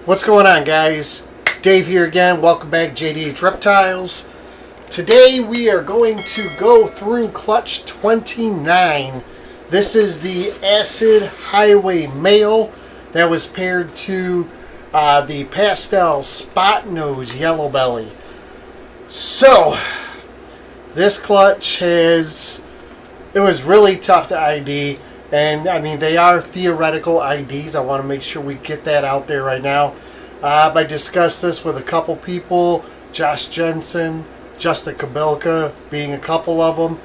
What's going on, guys? Dave here again. Welcome back, JDH Reptiles. Today we are going to go through clutch 29. This is the Acid Highway male that was paired to the pastel spot nose yellow belly. So this clutch it was really tough to ID. And I mean, they are theoretical IDs. I want to make sure we get that out there right now. I discussed this with a couple people, Josh Jensen, Justin Kabilka being a couple of them.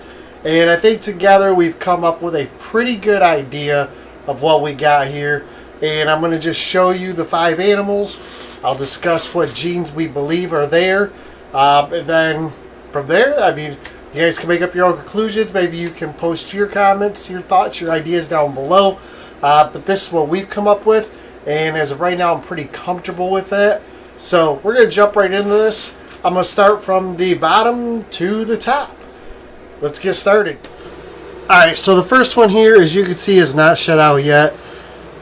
And I think together we've come up with a pretty good idea of what we got here. And I'm going to just show you the 5 animals. I'll discuss what genes we believe are there. And then from there, I mean, you guys can make up your own conclusions. Maybe you can post your comments, your thoughts, your ideas down below. But this is what we've come up with. And as of right now, I'm pretty comfortable with it. So we're going to jump right into this. I'm going to start from the bottom to the top. Let's get started. Alright, so the first one here, as you can see, is not shed out yet.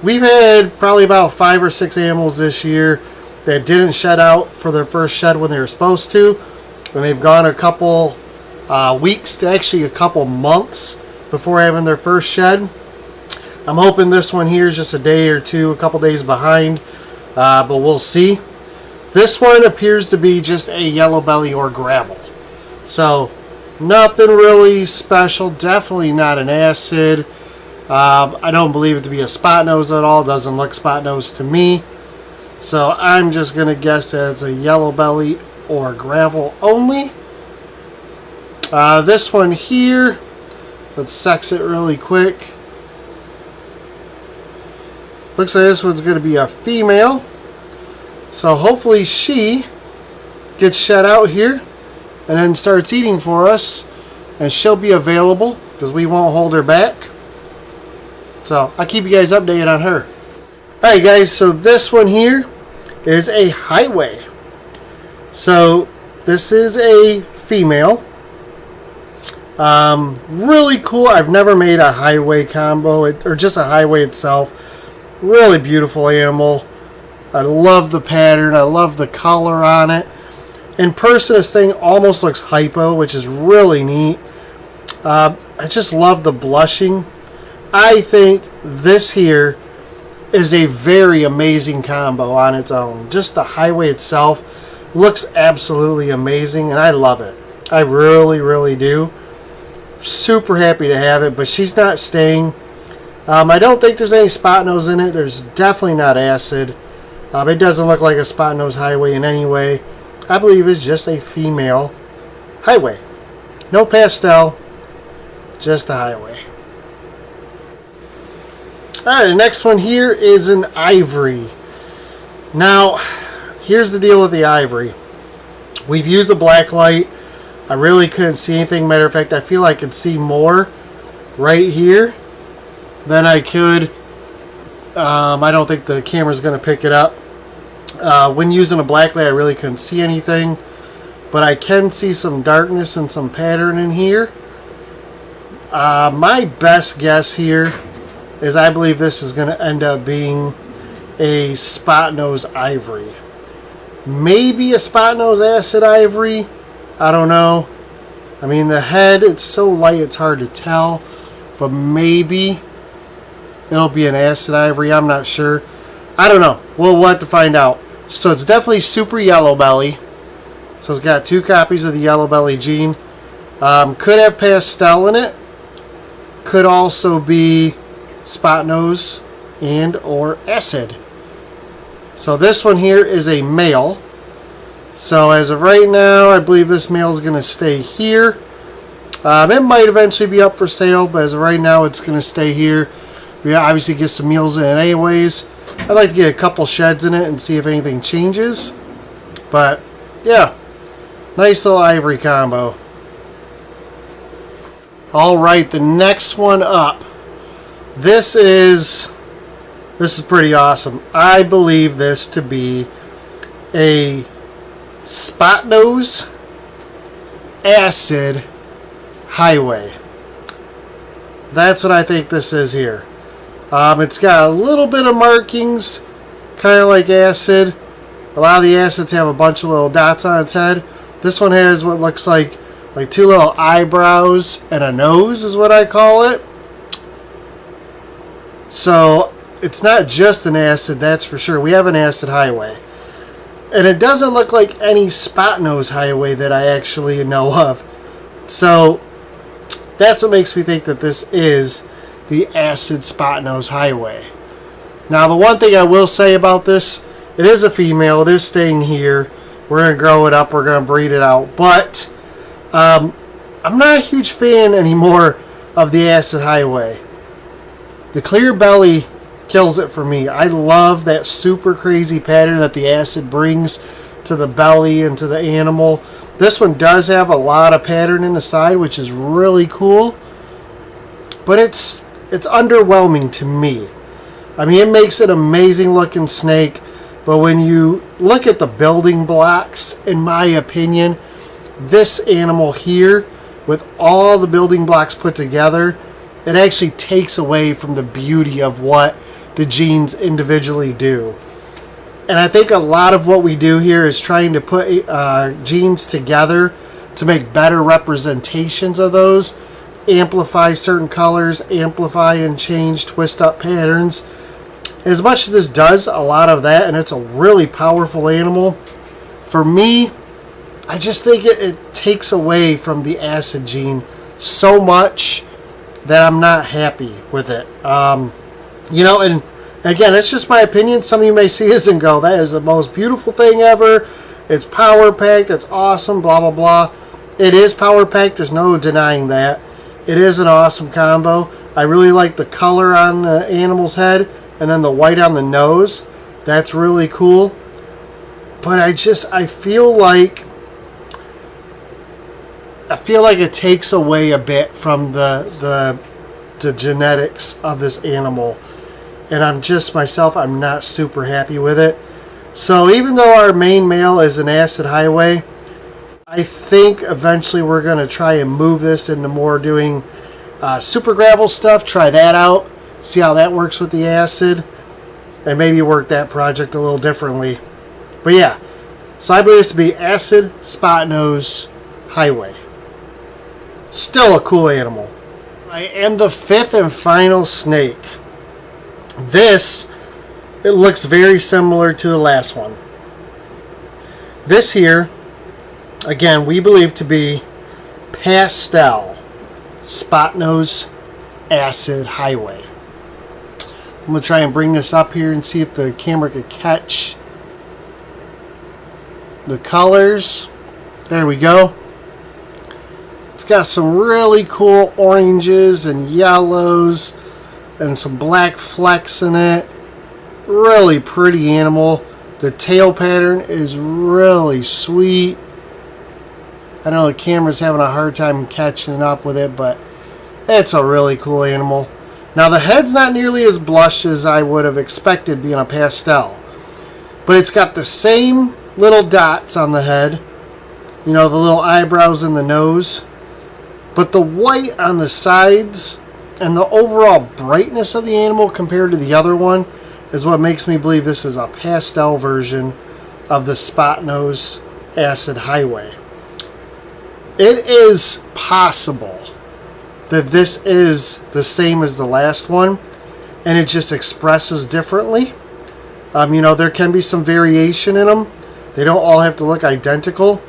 We've had probably about 5 or 6 animals this year that didn't shed out for their first shed when they were supposed to. And they've gone a couple weeks to actually a couple months before having their first shed. I'm hoping this one here is just a day or two, a couple days behind, but we'll see. This one appears to be just a yellow belly or gravel, so nothing really special. Definitely not an acid. I don't believe it to be a spot nose at all. Doesn't look spot nose to me, so I'm just gonna guess that it's a yellow belly or gravel only. This one here, let's sex it really quick. Looks like this one's going to be a female. So hopefully she gets shed out here and then starts eating for us. And she'll be available because we won't hold her back. So I'll keep you guys updated on her. Alright guys, so this one here is a highway. So this is a female. Really cool. I've never made a highway combo or just a highway itself. Really beautiful animal. I love the pattern. I love the color on it. In person, this thing almost looks hypo, which is really neat. I just love the blushing. I think this here is a very amazing combo on its own. Just the highway itself looks absolutely amazing, and I love it. I really, really do. Super happy to have it, but she's not staying. I don't think there's any spot nose in it. There's definitely not acid. It doesn't look like a spot nose highway in any way. I believe it's just a female highway. No pastel, just a highway. Alright, the next one here is an ivory. Now, here's the deal with the ivory. We've used a black light. I really couldn't see anything. Matter of fact, I feel I could see more right here than I could. I don't think the camera's going to pick it up. When using a black light, I really couldn't see anything. But I can see some darkness and some pattern in here. My best guess here is I believe this is going to end up being a spot nose ivory. Maybe a spot nose acid ivory. I don't know. I mean, the head, it's so light it's hard to tell. But maybe it'll be an acid ivory. I'm not sure. I don't know. We'll have to find out. So it's definitely super yellow belly. So it's got 2 copies of the yellow belly gene. Could have pastel in it. Could also be spot nose and or acid. So this one here is a male. So as of right now, I believe this male is going to stay here. It might eventually be up for sale, but as of right now, it's going to stay here. We obviously get some meals in it anyways. I'd like to get a couple sheds in it and see if anything changes. But yeah, nice little ivory combo. Alright, the next one up. This is pretty awesome. I believe this to be a spot nose acid highway. That's what I think this is here. It's got a little bit of markings kind of like acid. A lot of the acids have a bunch of little dots on its head. This one has what looks like two little eyebrows and a nose is what I call it. So it's not just an acid, that's for sure. We have an acid highway. And it doesn't look like any spot nose highway that I actually know of. So that's what makes me think that this is the acid spot nose highway. Now the one thing I will say about this, it is a female, it is staying here. We're going to grow it up, we're going to breed it out. But I'm not a huge fan anymore of the acid highway. The clear belly kills it for me. I love that super crazy pattern that the acid brings to the belly and to the animal. This one does have a lot of pattern in the side, which is really cool. But it's underwhelming to me. I mean, it makes an amazing looking snake, but when you look at the building blocks, in my opinion, this animal here, with all the building blocks put together, it actually takes away from the beauty of what the genes individually do. And I think a lot of what we do here is trying to put genes together to make better representations of those, amplify certain colors, amplify and change, twist up patterns. As much as this does a lot of that, and it's a really powerful animal, for me, I just think it takes away from the acid gene so much that I'm not happy with it. You know, and again, it's just my opinion. Some of you may see this and go, that is the most beautiful thing ever. It's power packed. It's awesome, blah, blah, blah. It is power packed. There's no denying that. It is an awesome combo. I really like the color on the animal's head and then the white on the nose. That's really cool. But I feel like it takes away a bit from the genetics of this animal. And I'm not super happy with it. So even though our main male is an acid highway, I think eventually we're going to try and move this into more doing super gravel stuff. Try that out. See how that works with the acid. And maybe work that project a little differently. But yeah. So I believe this to be acid spot nose highway. Still a cool animal. And the fifth and final snake. This, it looks very similar to the last one. This here, again, we believe to be pastel spot nose acid highway. I'm going to try and bring this up here and see if the camera could catch the colors. There we go. It's got some really cool oranges and yellows and some black flecks in it. Really pretty animal. The tail pattern is really sweet. I know the camera's having a hard time catching up with it, but it's a really cool animal. Now the head's not nearly as blush as I would have expected being a pastel, but it's got the same little dots on the head, you know, the little eyebrows and the nose, but the white on the sides and the overall brightness of the animal compared to the other one is what makes me believe this is a pastel version of the spot nose acid highway. It is possible that this is the same as the last one and it just expresses differently. You know, there can be some variation in them. They don't all have to look identical,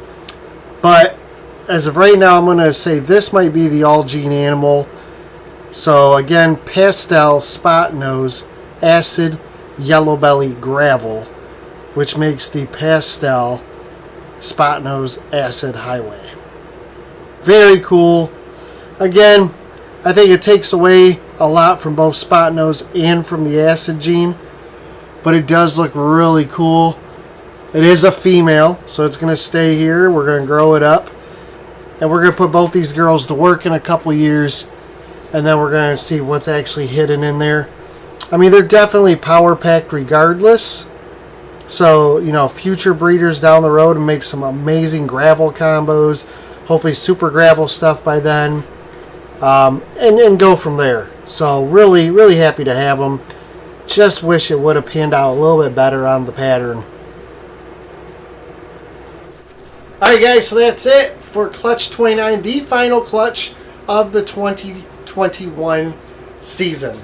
but as of right now, I'm going to say this might be the all gene animal. So again, pastel spot nose acid yellow belly gravel, which makes the pastel spot nose acid highway. Very cool. Again, I think it takes away a lot from both spot nose and from the acid gene, but it does look really cool. It is a female, so it's going to stay here. We're going to grow it up, and we're going to put both these girls to work in a couple years, and then we're going to see what's actually hidden in there. I mean, they're definitely power packed regardless. So, you know, future breeders down the road and make some amazing gravel combos. Hopefully super gravel stuff by then. And go from there. So really, really happy to have them. Just wish it would have panned out a little bit better on the pattern. Alright guys, so that's it for Clutch 29, the final clutch of the 2021 season.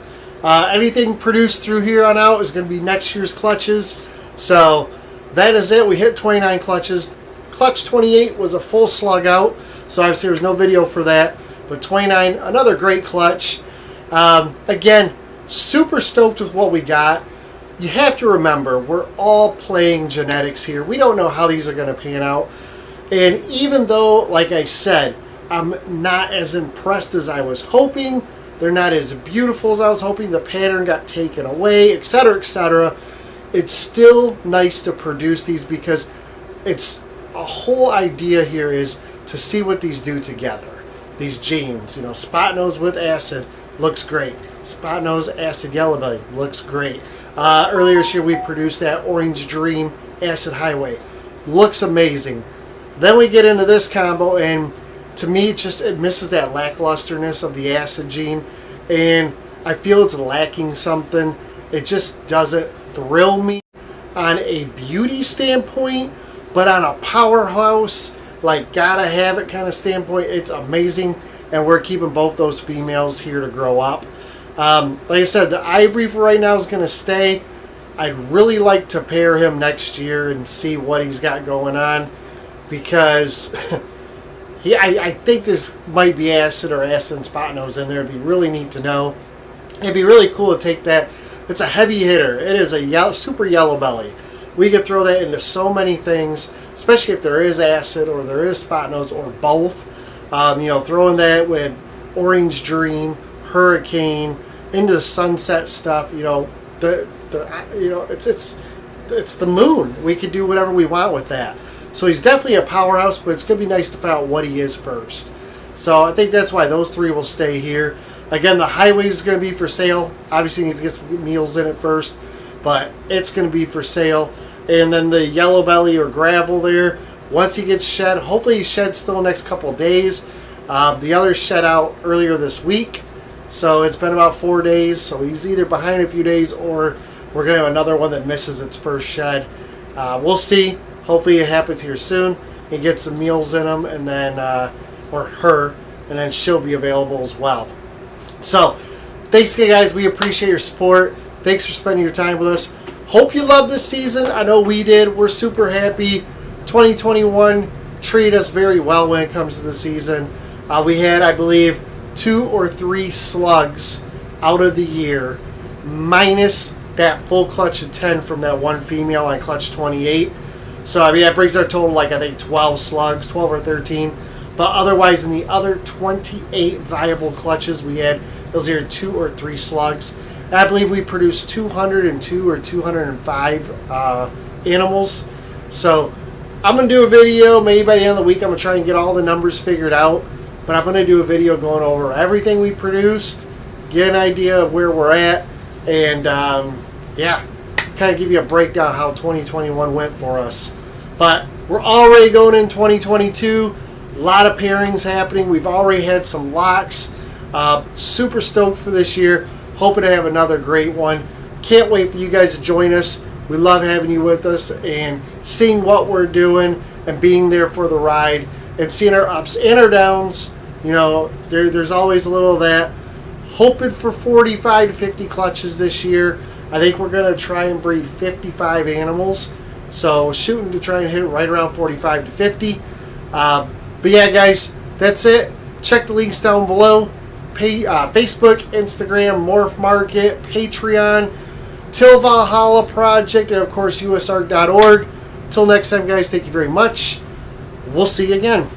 Everything produced through here on out is going to be next year's clutches. So that is it. We hit 29 clutches. Clutch 28 was a full slug out, so obviously there was no video for that. But 29, another great clutch. Again, super stoked with what we got. You have to remember, we're all playing genetics here. We don't know how these are going to pan out. And even though, like I said, I'm not as impressed as I was hoping, they're not as beautiful as I was hoping, the pattern got taken away, etc., etc., it's still nice to produce these because it's a whole idea here is to see what these do together. These genes, you know, spot nose with acid looks great. Spot nose, acid yellow belly looks great. Earlier this year we produced that Orange Dream Acid Highway. Looks amazing. Then we get into this combo, and to me it misses that lacklusterness of the acid gene, and I feel it's lacking something. It just doesn't thrill me on a beauty standpoint, but on a powerhouse, like gotta have it kind of standpoint, it's amazing, and we're keeping both those females here to grow up. Like I said, the ivory for right now is going to stay. I'd really like to pair him next year and see what he's got going on, because I think this might be acid or acid and spot nose in there. It'd be really neat to know. It'd be really cool to take that. It's a heavy hitter. It is a super yellow belly. We could throw that into so many things, especially if there is acid or there is spot nose or both. You know, throwing that with Orange Dream, Hurricane, into sunset stuff. You know, it's the moon. We could do whatever we want with that. So he's definitely a powerhouse, but it's gonna be nice to find out what he is first. So I think that's why those three will stay here. Again, the Highway is going to be for sale. Obviously, you need to get some meals in it first, but it's going to be for sale. And then the Yellow Belly or Gravel there, once he gets shed, hopefully he sheds still the next couple of days. The others shed out earlier this week, so it's been about 4 days. So he's either behind a few days or we're going to have another one that misses its first shed. We'll see. Hopefully it happens here soon. He gets some meals in him, and then, or her, and then she'll be available as well. So, thanks again, guys. We appreciate your support. Thanks for spending your time with us. Hope you love this season. I know we did. We're super happy. 2021 treated us very well when it comes to the season. We had, I believe, 2 or 3 slugs out of the year, minus that full clutch of 10 from that one female on clutch 28. So, I mean, that brings our total, like, I think 12 slugs, 12 or 13. But otherwise, in the other 28 viable clutches, we had those here 2 or 3 slugs. And I believe we produced 202 or 205 animals. So I'm going to do a video. Maybe by the end of the week, I'm going to try and get all the numbers figured out. But I'm going to do a video going over everything we produced, get an idea of where we're at, and yeah, kind of give you a breakdown of how 2021 went for us. But we're already going in 2022. A lot of pairings happening. We've already had some locks. Super stoked for this year. Hoping to have another great one. Can't wait for you guys to join us. We love having you with us and seeing what we're doing and being there for the ride and seeing our ups and our downs. You know, there's always a little of that. Hoping for 45 to 50 clutches this year. I think we're going to try and breed 55 animals. So shooting to try and hit it right around 45 to 50. But yeah, guys, that's it. Check the links down below. Facebook, Instagram, Morph Market, Patreon, Till Valhalla Project, and of course, usarc.org. Till next time, guys, thank you very much. We'll see you again.